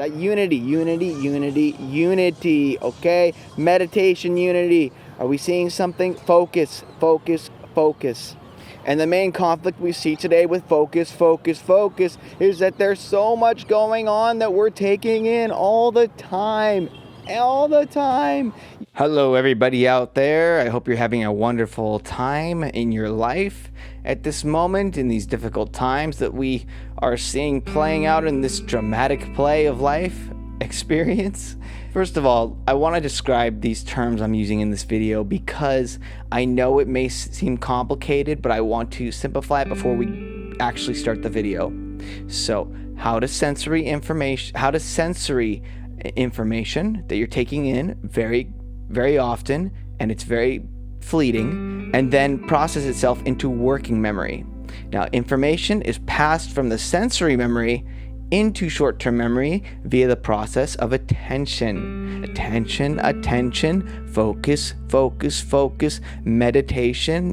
That unity, okay? Meditation, unity. Are we seeing something? Focus. And the main conflict we see today with focus is that there's so much going on that we're taking in all the time. Hello, everybody out there. I hope you're having a wonderful time in your life at this moment, in these difficult times that we are seeing playing out in this dramatic play of life experience. First of all, I want to describe these terms I'm using in this video because I know it may seem complicated, but I want to simplify it before we actually start the video. So, how does sensory information that you're taking in very, very often, and it's very fleeting, and then process itself into working memory. Now, information is passed from the sensory memory into short-term memory via the process of attention. Attention, focus, meditation.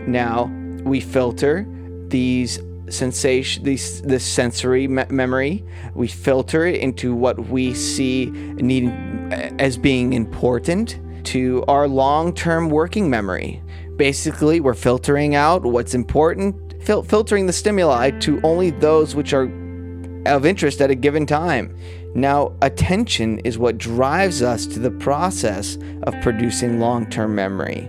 Now, we filter these this sensory memory. We filter it into what we see as being important to our long-term working memory. Basically, we're filtering out what's important, filtering the stimuli to only those which are of interest at a given time. Now, attention is what drives us to the process of producing long-term memory.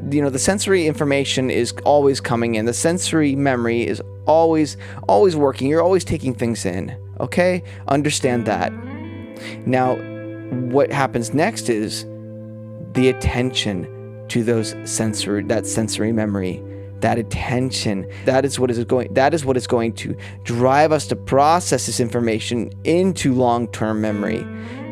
The sensory information is always coming in. The sensory memory is always working. You're always taking things in, okay? Understand that. Now, what happens next is the attention to that sensory memory. That attention, that is what is going to drive us to process this information into long-term memory.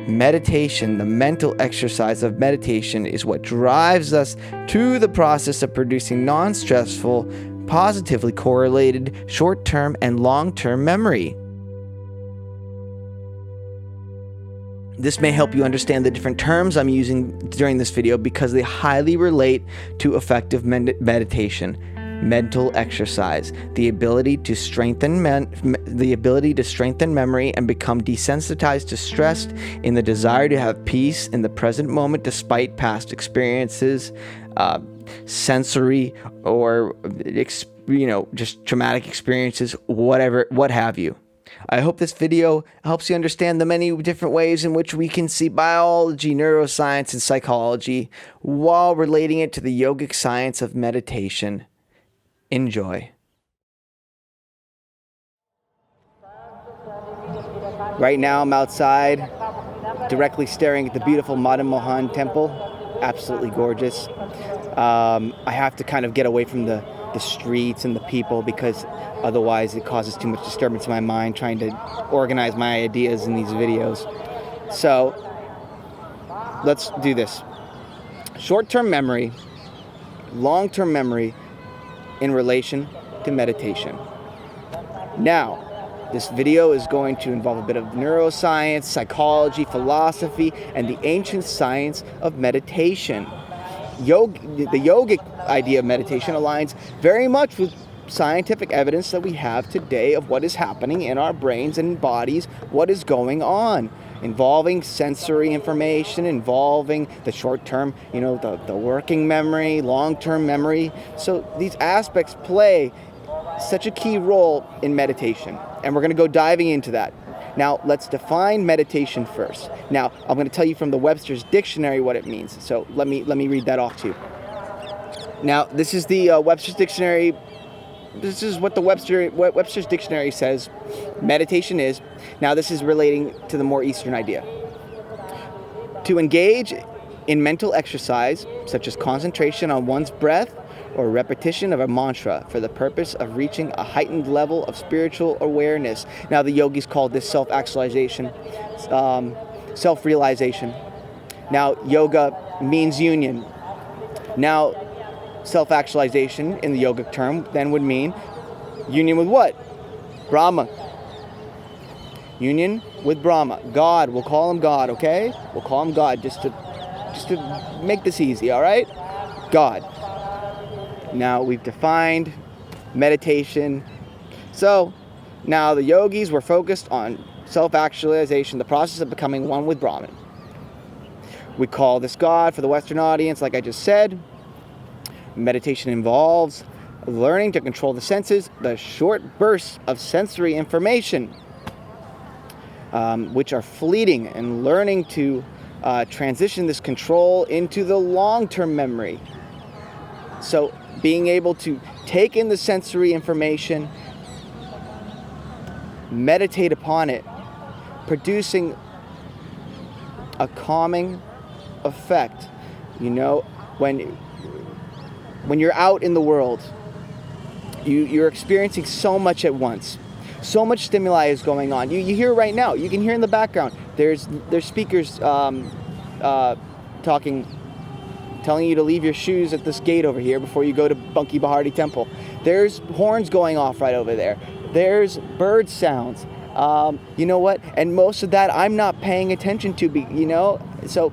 Meditation, the mental exercise of meditation, is what drives us to the process of producing non-stressful, positively correlated short-term and long-term memory. This may help you understand the different terms I'm using during this video because they highly relate to effective meditation. Mental exercise, the ability to strengthen memory and become desensitized to stress, in the desire to have peace in the present moment despite past experiences, sensory or just traumatic experiences, what have you. I hope this video helps you understand the many different ways in which we can see biology, neuroscience, and psychology while relating it to the yogic science of meditation. Enjoy. Right now I'm outside, directly staring at the beautiful Madan Mohan temple. Absolutely gorgeous. I have to kind of get away from the streets and the people because otherwise it causes too much disturbance in my mind trying to organize my ideas in these videos. So let's do this. Short-term memory, long-term memory, in relation to meditation. Now, this video is going to involve a bit of neuroscience, psychology, philosophy, and the ancient science of meditation. The yogic idea of meditation aligns very much with scientific evidence that we have today of what is happening in our brains and bodies, what is going on, involving sensory information, involving the short-term, the working memory, long-term memory. So these aspects play such a key role in meditation, and we're going to go diving into that. Now, let's define meditation first. Now, I'm going to tell you from the Webster's Dictionary what it means. So let me read that off to you. Now, this is the Webster's Dictionary. This is what Webster's Dictionary says meditation is. Now, this is relating to the more Eastern idea. To engage in mental exercise, such as concentration on one's breath or repetition of a mantra for the purpose of reaching a heightened level of spiritual awareness. Now, the yogis called this self-actualization, self-realization. Now, yoga means union. Now, self-actualization in the yogic term then would mean union with what? Brahma. Union with Brahma. God. We'll call him God, okay? We'll call him God just to make this easy, all right? God. Now, we've defined meditation. So now the yogis were focused on self-actualization, the process of becoming one with Brahman. We call this God for the Western audience, like I just said. Meditation involves learning to control the senses, the short bursts of sensory information, which are fleeting, and learning to transition this control into the long-term memory. So being able to take in the sensory information, meditate upon it, producing a calming effect. When you're out in the world, you're experiencing so much at once. So much stimuli is going on. You hear right now. You can hear in the background. There's speakers talking, telling you to leave your shoes at this gate over here before you go to Bunky Bahardi Temple. There's horns going off right over there. There's bird sounds. You know what? And most of that I'm not paying attention to. So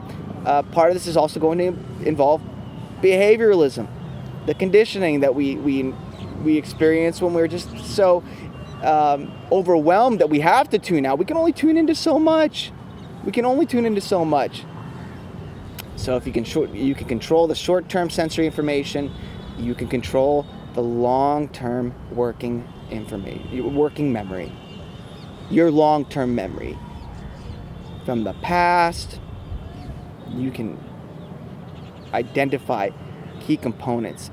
part of this is also going to involve behavioralism, the conditioning that we experience when we're just so overwhelmed that we have to tune out. We can only tune into so much. So if you can control the short-term sensory information, you can control the long-term working memory. Your long-term memory from the past. You can identify key components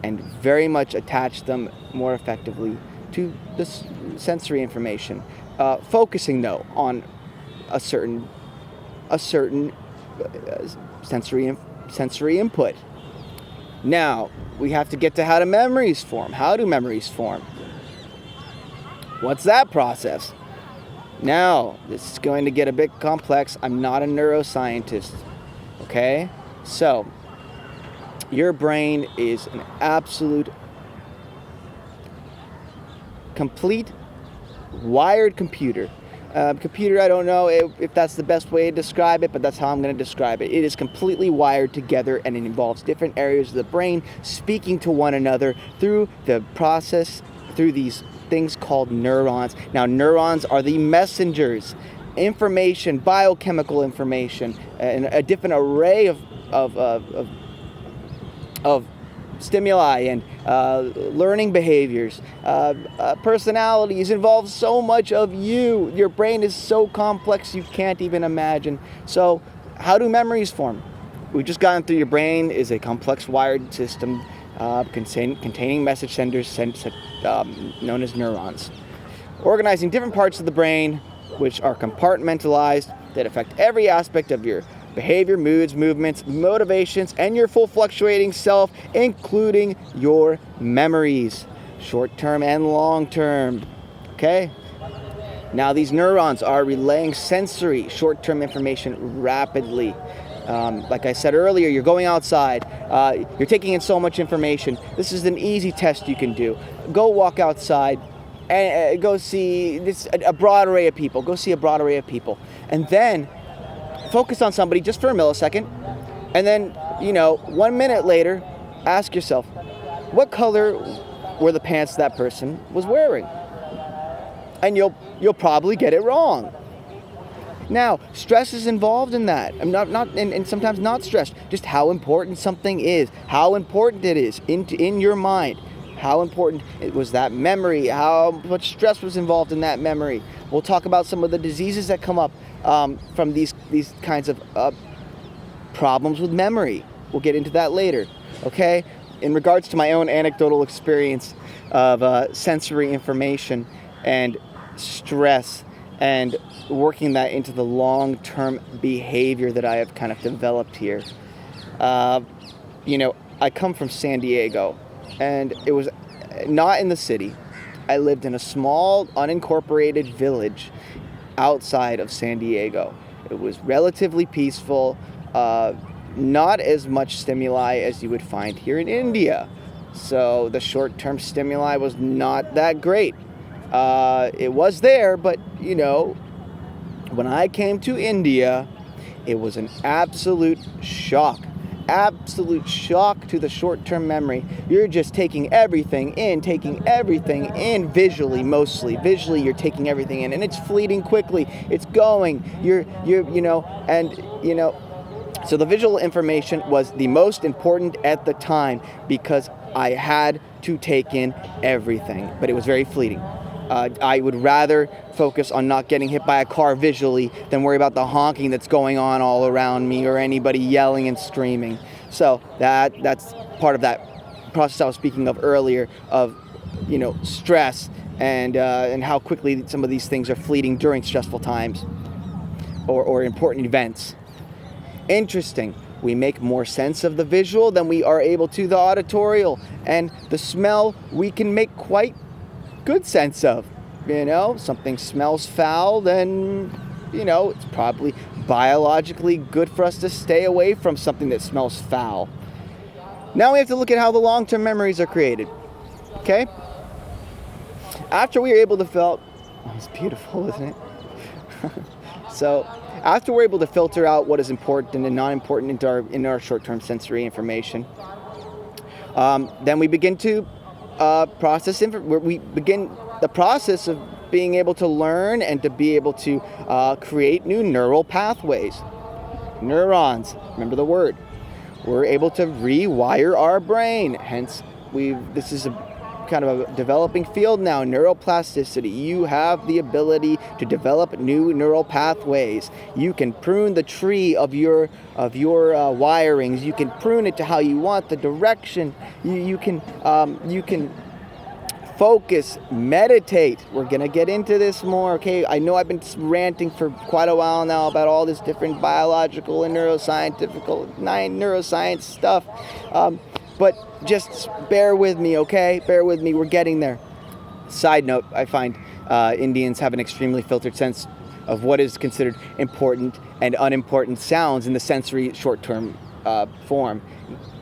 and very much attach them more effectively to the sensory information, focusing though on a certain sensory input. Now we have to get to how do memories form. What's that process? Now this is going to get a bit complex. I'm not a neuroscientist. Okay, so your brain is an absolute, complete, wired computer. Computer, I don't know if that's the best way to describe it, but that's how I'm going to describe it. It is completely wired together, and it involves different areas of the brain speaking to one another through the process, through these things called neurons. Now, neurons are the messengers. Information, biochemical information, and a different array of stimuli and learning behaviors, personalities involve so much of you. Your brain is so complex you can't even imagine. So how do memories form? We've just gotten through your brain is a complex wired system containing message senders known as neurons, organizing different parts of the brain which are compartmentalized, that affect every aspect of your behavior, moods, movements, motivations, and your full fluctuating self, including your memories, short-term and long-term. Okay? Now these neurons are relaying sensory short-term information rapidly. Like I said earlier, you're going outside, you're taking in so much information. This is an easy test you can do. Go walk outside and go see a broad array of people. And then focus on somebody just for a millisecond. And then, 1 minute later, ask yourself, what color were the pants that person was wearing? And you'll probably get it wrong. Now, stress is involved in that. I'm and sometimes not stress. Just how important something is, how important it is in your mind. How important it was that memory, how much stress was involved in that memory. We'll talk about some of the diseases that come up from these kinds of problems with memory. We'll get into that later, okay? In regards to my own anecdotal experience of sensory information and stress and working that into the long-term behavior that I have kind of developed here. I come from San Diego, and it was not in the city. I lived in a small, unincorporated village outside of San Diego. It was relatively peaceful, not as much stimuli as you would find here in India. So the short-term stimuli was not that great. It was there, but, when I came to India, it was an absolute shock. absolute shock to the short-term memory. You're just taking everything in visually, mostly. Visually, you're taking everything in, and it's fleeting quickly. It's going. So the visual information was the most important at the time because I had to take in everything, but it was very fleeting. I would rather focus on not getting hit by a car visually than worry about the honking that's going on all around me or anybody yelling and screaming. So that's part of that process I was speaking of earlier of, stress and how quickly some of these things are fleeting during stressful times or important events. Interesting. We make more sense of the visual than we are able to the auditorial, and the smell we can make quite good sense of. Something smells foul, then it's probably biologically good for us to stay away from something that smells foul. Now we have to look at how the long-term memories are created. Okay? After we are able to it's beautiful, isn't it? So after we're able to filter out what is important and not important in our short-term sensory information, then we begin to we begin the process of being able to learn and to be able to create new neural pathways. Neurons, remember the word. We're able to rewire our brain. Hence, this is a kind of a developing field now, neuroplasticity. You have the ability to develop new neural pathways. You can prune the tree of your wirings. You can prune it to how you want the direction. You can focus, meditate. We're gonna get into this more. Okay, I know I've been ranting for quite a while now about all this different biological and neuroscience stuff. But just bear with me, okay? Bear with me. We're getting there. Side note, I find Indians have an extremely filtered sense of what is considered important and unimportant sounds in the sensory short-term form.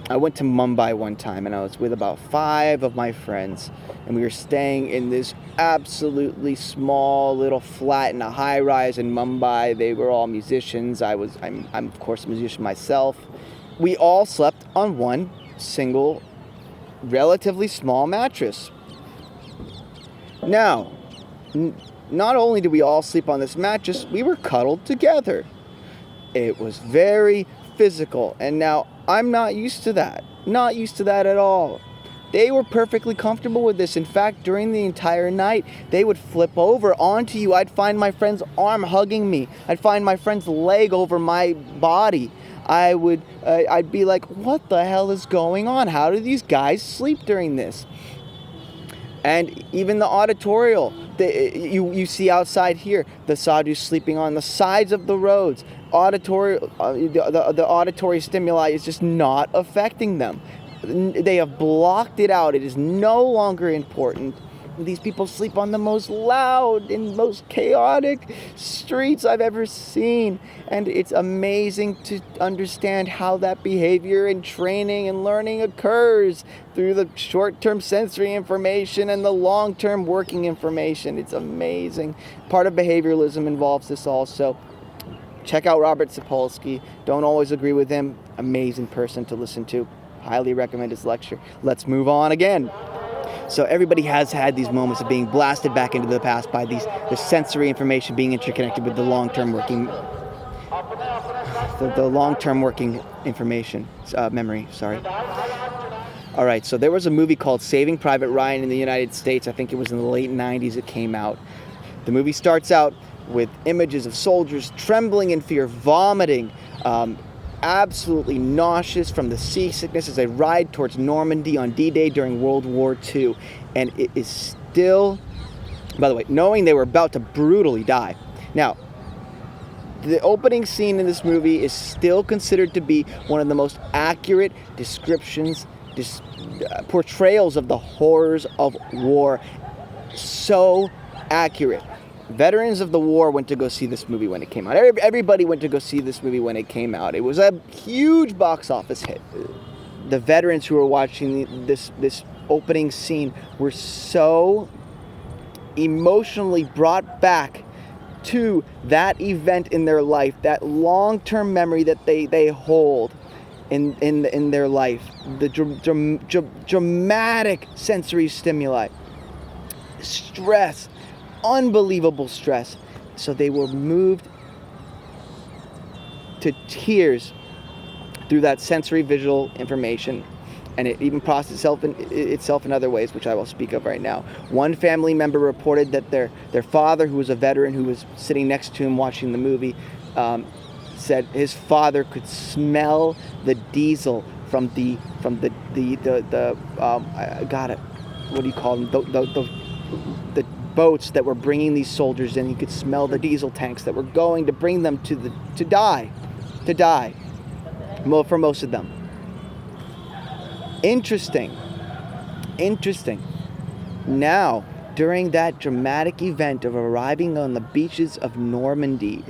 I went to Mumbai one time, and I was with about 5 of my friends, and we were staying in this absolutely small little flat in a high-rise in Mumbai. They were all musicians. I'm of course a musician myself. We all slept on one single, relatively small mattress. Now, not only did we all sleep on this mattress, we were cuddled together. It was very physical, and now I'm not used to that. Not used to that at all. They were perfectly comfortable with this. In fact, during the entire night, they would flip over onto you. I'd find my friend's arm hugging me. I'd find my friend's leg over my body. I'd be like, what the hell is going on? How do these guys sleep during this? And even the auditorial, you see outside here, the sadhus sleeping on the sides of the roads. The auditory stimuli is just not affecting them. They have blocked it out. It is no longer important. These people sleep on the most loud and most chaotic streets I've ever seen. And it's amazing to understand how that behavior and training and learning occurs through the short-term sensory information and the long-term working information. It's amazing. Part of behavioralism involves this also. Check out Robert Sapolsky. Don't always agree with him. Amazing person to listen to. Highly recommend his lecture. Let's move on again. So everybody has had these moments of being blasted back into the past by the sensory information being interconnected with the long-term working information, memory, sorry. All right, so there was a movie called Saving Private Ryan in the United States. I think it was in the late 90s it came out. The movie starts out with images of soldiers trembling in fear, vomiting, absolutely nauseous from the seasickness as they ride towards Normandy on D-Day during World War II. And it is still, by the way, knowing they were about to brutally die. Now, the opening scene in this movie is still considered to be one of the most accurate descriptions, portrayals of the horrors of war. So accurate. Veterans of the war went to go see this movie when it came out. Everybody went to go see this movie when it came out. It was a huge box office hit. The veterans who were watching this opening scene were so emotionally brought back to that event in their life, that long-term memory that they hold. in their life, the dramatic sensory stimuli, stress, unbelievable stress. So they were moved to tears through that sensory visual information, and it even processed itself in other ways, which I will speak of right now. One family member reported that their father, who was a veteran who was sitting next to him watching the movie, said his father could smell the diesel from the I got it. What do you call them? The boats that were bringing these soldiers in. He could smell the diesel tanks that were going to bring them to die. Well, for most of them. Interesting. Now, during that dramatic event of arriving on the beaches of Normandy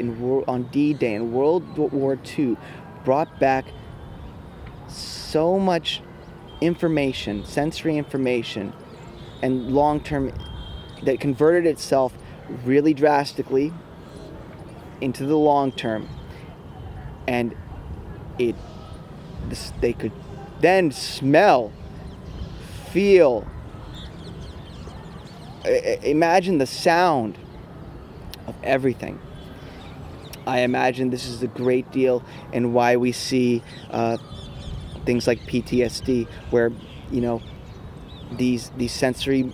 on D-Day in World War II, brought back so much information, sensory information, and long-term, that converted itself really drastically into the long term. And they could then smell, feel, imagine the sound of everything. I imagine this is a great deal in why we see things like PTSD, where these sensory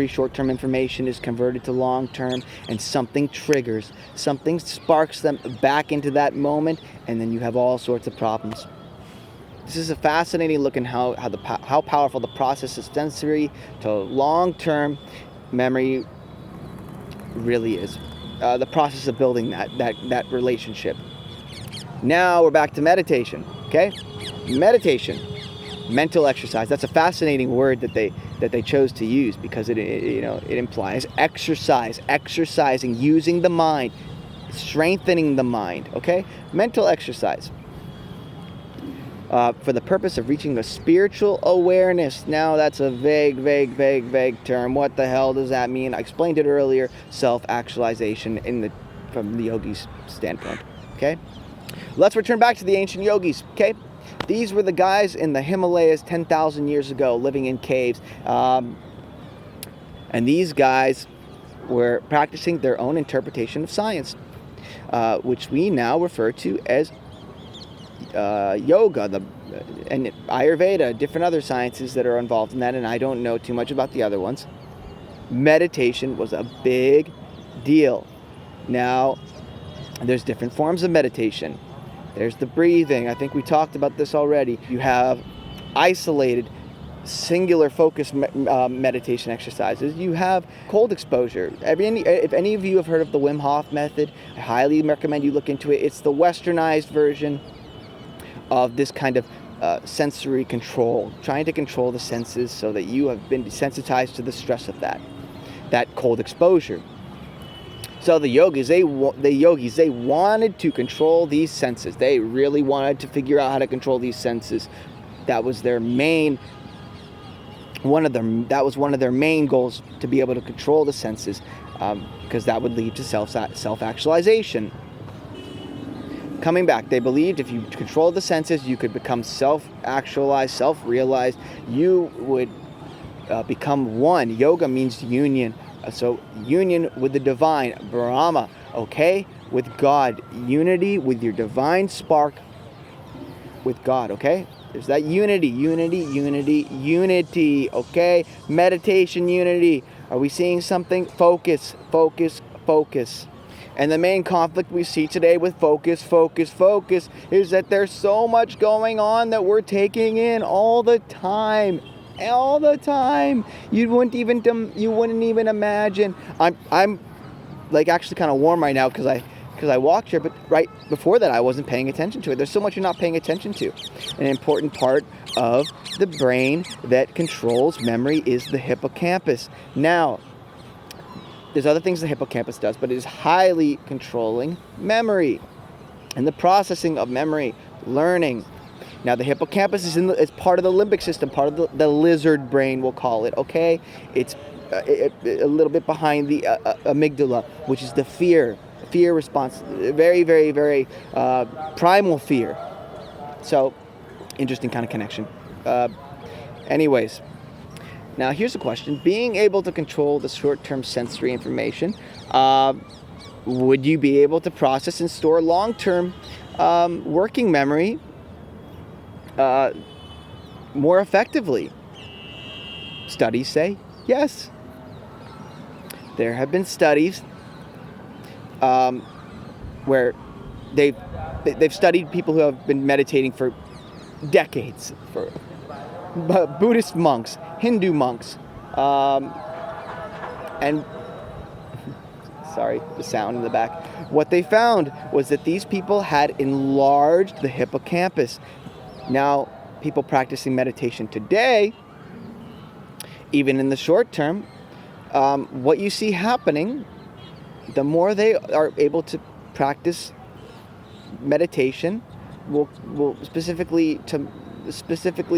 short-term information is converted to long-term, and something sparks them back into that moment, and then you have all sorts of problems. This is a fascinating look in how powerful the process of sensory to long-term memory really is. The process of building that relationship. Now we're back to meditation. Okay, meditation. Mental exercise. That's a fascinating word that they chose to use, because it implies exercising, using the mind, strengthening the mind. Okay, mental exercise for the purpose of reaching a spiritual awareness. Now that's a vague term. What the hell does that mean? I explained it earlier. Self-actualization from the yogis' standpoint. Okay, let's return back to the ancient yogis. Okay. These were the guys in the Himalayas 10,000 years ago, living in caves. And these guys were practicing their own interpretation of science, which we now refer to as yoga, and Ayurveda, different other sciences that are involved in that, and I don't know too much about the other ones. Meditation was a big deal. Now, there's different forms of meditation. There's the breathing. I think we talked about this already. You have isolated, singular focus meditation exercises. You have cold exposure. If any of you have heard of the Wim Hof method, I highly recommend you look into it. It's the westernized version of this kind of sensory control, trying to control the senses so that you have been desensitized to the stress of that cold exposure. So the yogis, they wanted to control these senses. They really wanted to figure out how to control these senses. That was one of their main goals, to be able to control the senses, because that would lead to self-actualization. Coming back, they believed if you control the senses, you could become self-actualized, self-realized. You would become one. Yoga means union. So union with the divine, Brahma, okay? With God. Unity with your divine spark with God, okay? There's that unity, okay? Meditation, unity. Are we seeing something? Focus. And the main conflict we see today with focus is that there's so much going on that we're taking in all the time. You wouldn't even imagine. I'm like actually kind of warm right now because I walked here, but right before that I wasn't paying attention to it. There's so much you're not paying attention to. An important part of the brain that controls memory is the hippocampus. Now, there's other things the hippocampus does, but it is highly controlling memory and the processing of memory, learning. Now, the hippocampus is part of the limbic system, part of the lizard brain, we'll call it, okay? It's a little bit behind the amygdala, which is the fear response, very, very, very primal fear. So, interesting kind of connection. Anyways, now here's a question. Being able to control the short-term sensory information, would you be able to process and store long-term working memory more effectively? Studies say yes. There have been studies where they've studied people who have been meditating for decades, for Buddhist monks, Hindu monks, and sorry, the sound in the back. What they found was that these people had enlarged the hippocampus. Now, people practicing meditation today, even in the short term, what you see happening, the more they are able to practice meditation, will specifically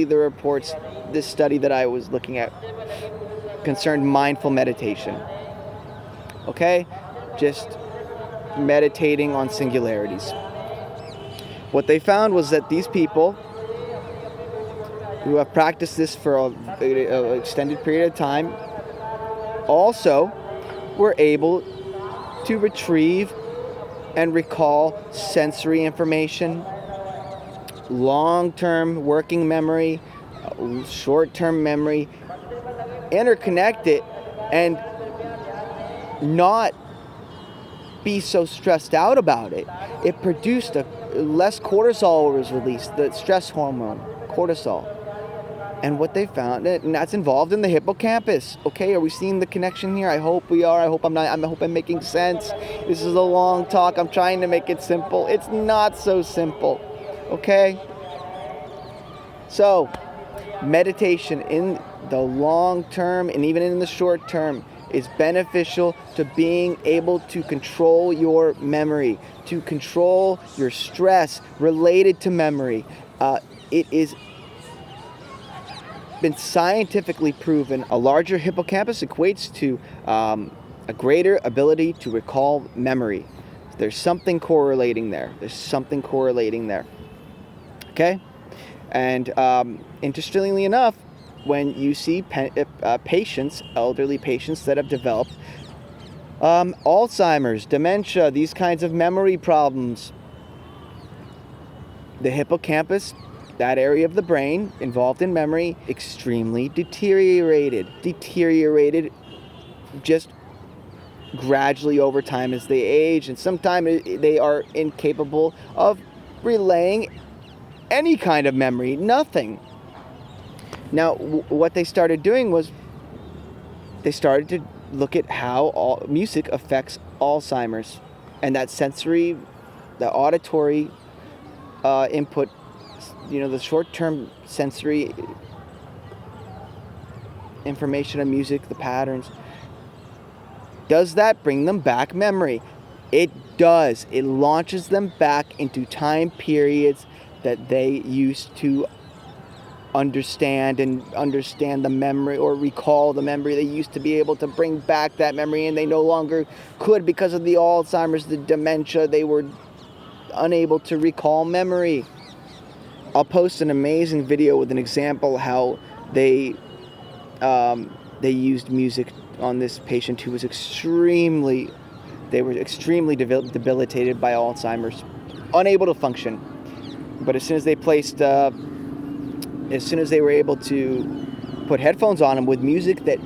the reports, this study that I was looking at concerned mindful meditation. Okay? Just meditating on singularities. What they found was that these people who have practiced this for an extended period of time also were able to retrieve and recall sensory information, long-term working memory, short-term memory, interconnect it, and not be so stressed out about it. It produced less cortisol was released, the stress hormone, cortisol. And what they found, and that's involved in the hippocampus. Okay, are we seeing the connection here? I hope we are. I hope I'm making sense. This is a long talk. I'm trying to make it simple. It's not so simple. Okay? So, meditation in the long term and even in the short term is beneficial to being able to control your memory, to control your stress related to memory. It is been scientifically proven a larger hippocampus equates to a greater ability to recall memory. There's something correlating there. Okay? And interestingly enough, when you see patients, elderly patients that have developed Alzheimer's, dementia, these kinds of memory problems, the hippocampus, that area of the brain involved in memory, extremely deteriorated just gradually over time as they age, and sometimes they are incapable of relaying any kind of memory, nothing. Now, what they started doing was they started to look at how music affects Alzheimer's, and that sensory, the auditory input, the short-term sensory information of music, the patterns, does that bring them back memory? It does. It launches them back into time periods that they used to understand the memory or recall the memory. They used to be able to bring back that memory, and they no longer could because of the Alzheimer's, the dementia. They were unable to recall memory. I'll post an amazing video with an example how they used music on this patient who was extremely debilitated by Alzheimer's, unable to function. But as soon as they were able to put headphones on him with music that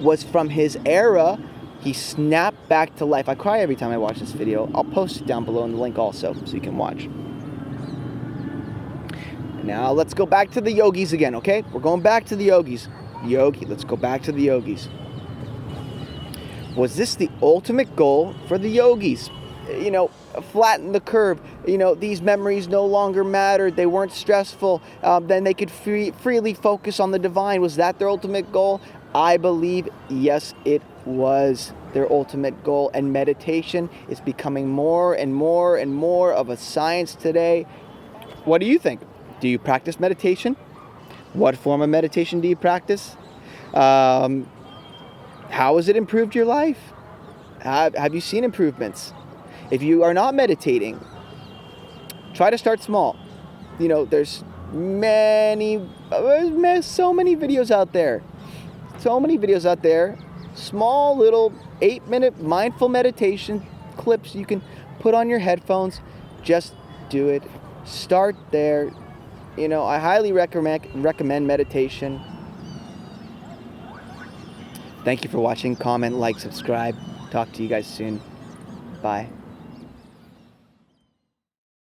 was from his era, he snapped back to life. I cry every time I watch this video. I'll post it down below in the link also so you can watch. Now let's go back to the yogis again, okay? We're going back to the yogis. Let's go back to the yogis. Was this the ultimate goal for the yogis? Flatten the curve. These memories no longer mattered. They weren't stressful. Then they could freely focus on the divine. Was that their ultimate goal? I believe, yes, it was their ultimate goal. And meditation is becoming more and more and more of a science today. What do you think? Do you practice meditation? What form of meditation do you practice? How has it improved your life? Have you seen improvements? If you are not meditating, try to start small. there's so many videos out there. Small little 8-minute mindful meditation clips you can put on your headphones. Just do it. Start there. I highly recommend meditation. Thank you for watching. Comment, like, subscribe. Talk to you guys soon. Bye.